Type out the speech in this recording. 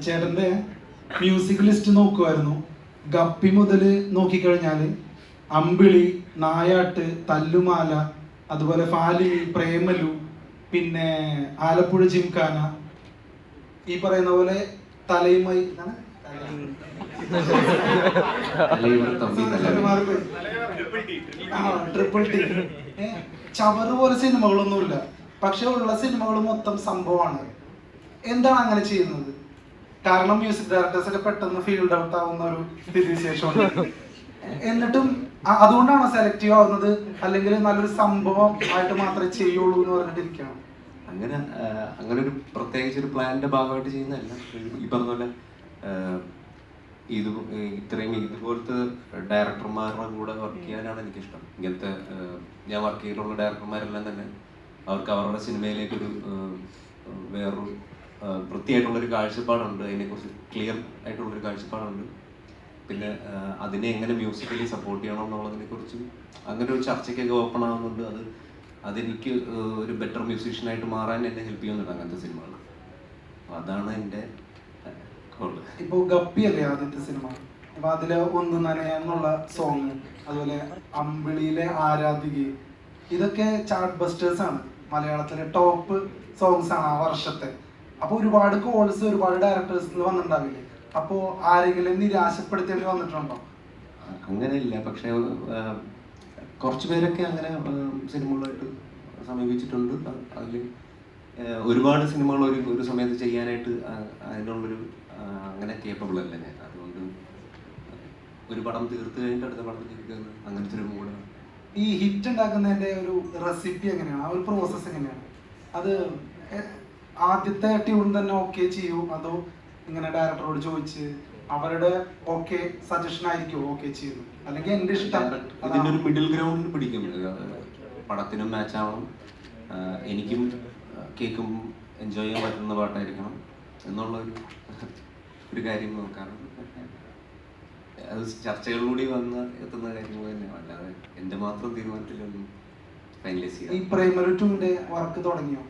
ചേട്ടന്റെ music list നോക്കുമായിരുന്നു. Guppy മുതൽ നോക്കിക്കഴിഞ്ഞാല് അമ്പിളി, നായാട്ട്, തല്ലുമാല, അതുപോലെ ഫാലിനി, പ്രേമലു, പിന്നെ ആലപ്പുഴ ജിംഖാന, ഈ പറയുന്ന പോലെ തലയുമൈ ട്രിപ്പിൾ ടി, ചവറ് പോലെ സിനിമകളൊന്നുമില്ല. പക്ഷെ ഉള്ള സിനിമകൾ മൊത്തം സംഭവമാണ്. എന്താണ് അങ്ങനെ ചെയ്യുന്നത്? കാരണം മ്യൂസിക് ഡയറക്ടേഴ്സ് ഒക്കെ പെട്ടെന്ന് ഫീൽഡ് ഔട്ട് ആവുന്ന ഒരു സ്ഥിതിവിശേഷമാണ്. എന്നിട്ടും അതുകൊണ്ടാണോ സെലക്റ്റീവ് ആവുന്നത്, അല്ലെങ്കിൽ നല്ലൊരു സംഭവം ആയിട്ട് മാത്രമേ ചെയ്യുള്ളൂ എന്ന് പറഞ്ഞിട്ടിരിക്കണം? അങ്ങനെ ഒരു പ്രത്യേകിച്ച് ഒരു പ്ലാനിന്റെ ഭാഗമായിട്ട് ചെയ്യുന്നതല്ല. ഈ പറഞ്ഞ പോലെ ഇത്രയും ഇതുപോലത്തെ ഡയറക്ടർമാരുടെ കൂടെ വർക്ക് ചെയ്യാനാണ് എനിക്കിഷ്ടം. ഇങ്ങനത്തെ ഞാൻ വർക്ക് ചെയ്തിട്ടുള്ള ഡയറക്ടർമാരെല്ലാം തന്നെ അവർക്ക് അവരുടെ സിനിമയിലേക്കൊരു വേറൊരു വൃത്തിയായിട്ടുള്ളൊരു കാഴ്ചപ്പാടുണ്ട്, അതിനെക്കുറിച്ച് ക്ലിയർ ആയിട്ടുള്ളൊരു കാഴ്ചപ്പാടുണ്ട്. പിന്നെ അതിനെ എങ്ങനെ മ്യൂസിക്കലി സപ്പോർട്ട് ചെയ്യണം എന്നുള്ളതിനെ കുറിച്ച് അങ്ങനെ ഒരു ചർച്ചയ്ക്കൊക്കെ ഓപ്പൺ ആവുന്നുണ്ട്. അതെനിക്ക് ഒരു ബെറ്റർ മ്യൂസീഷ്യനായിട്ട് മാറാൻ എന്നെ ഹെൽപ്പ് ചെയ്യുന്നുണ്ട് അങ്ങനത്തെ സിനിമകൾ. അതാണ് എൻ്റെ കോള്. ഇപ്പോൾ ഗപ്പി അല്ലേ ആദ്യത്തെ സിനിമ, അപ്പൊ അതിലെ ഒന്ന് നനയാന്നുള്ള സോങ്, അതുപോലെ അമ്പിളിയിലെ ആരാധിക, ഇതൊക്കെ ചാർട്ട് ബസ്റ്റേഴ്സ് ആണ്, മലയാളത്തിലെ ടോപ്പ് സോങ്സ് ആണ് ആ വർഷത്തെ. അപ്പൊ ഒരുപാട് കോൾസ് ഒരുപാട് ഡയറക്ടേഴ്സ് വന്നിട്ടുണ്ടാവില്ലേ? അപ്പോ ആരെങ്കിലും നിരാശപ്പെടുത്തേണ്ടി വന്നിട്ടുണ്ടോ? അങ്ങനെയില്ല, പക്ഷെ കുറച്ച് പേരൊക്കെ അങ്ങനെ സിനിമകളായിട്ട് സമീപിച്ചിട്ടുണ്ട്. അതിൽ ഒരുപാട് സിനിമകൾ ഒരു സമയത്ത് ചെയ്യാനായിട്ട് അതിനുള്ളൊരു അങ്ങനെ കേപ്പബിൾ അല്ല ഞാൻ. അതുകൊണ്ട് ഒരു പടം തീർത്ത് കഴിഞ്ഞിട്ട് അടുത്ത പടത്തിലേക്ക് അങ്ങനത്തെ ഒരു മൂഡാണ്. ഈ ഹിറ്റ് ഉണ്ടാക്കുന്നതിന്റെ ഒരു റെസിപ്പി എങ്ങനെയാണ്, ആ ഒരു പ്രോസസ് എങ്ങനെയാണ്? അത് ആദ്യത്തെ ട്യൂൺ തന്നെ ഓക്കെ ചെയ്യൂ, അതോ ഇങ്ങനെ ഡയറക്ടറോട് ചോദിച്ച് അവരുടെ ഓക്കെ സജഷൻ ആയിരിക്കും ഓക്കെ ചെയ്യുന്നു, അല്ലെങ്കിൽ എന്റെ ഇഷ്ടം? ഇതിന്റെ ഒരു മിഡിൽ ഗ്രൗണ്ടിൽ പിടിക്കും. പടത്തിനും മാച്ച് ആവണം, എനിക്കും കേൾക്കും എൻജോയ് ചെയ്യാൻ പറ്റുന്ന പാട്ടായിരിക്കണം എന്നുള്ള ഒരു കാര്യം നോക്കാറുണ്ട്. അത് ചർച്ചകളിലൂടെ എത്തുന്ന കാര്യങ്ങൾ തന്നെയാണ്, അല്ലാതെ എന്റെ മാത്രം തീരുമാനത്തിലൊന്നും ഫൈനലൈസ് ചെയ്യാം. ഈ പ്രൈമറി 2 വർക്ക് തുടങ്ങിയോ?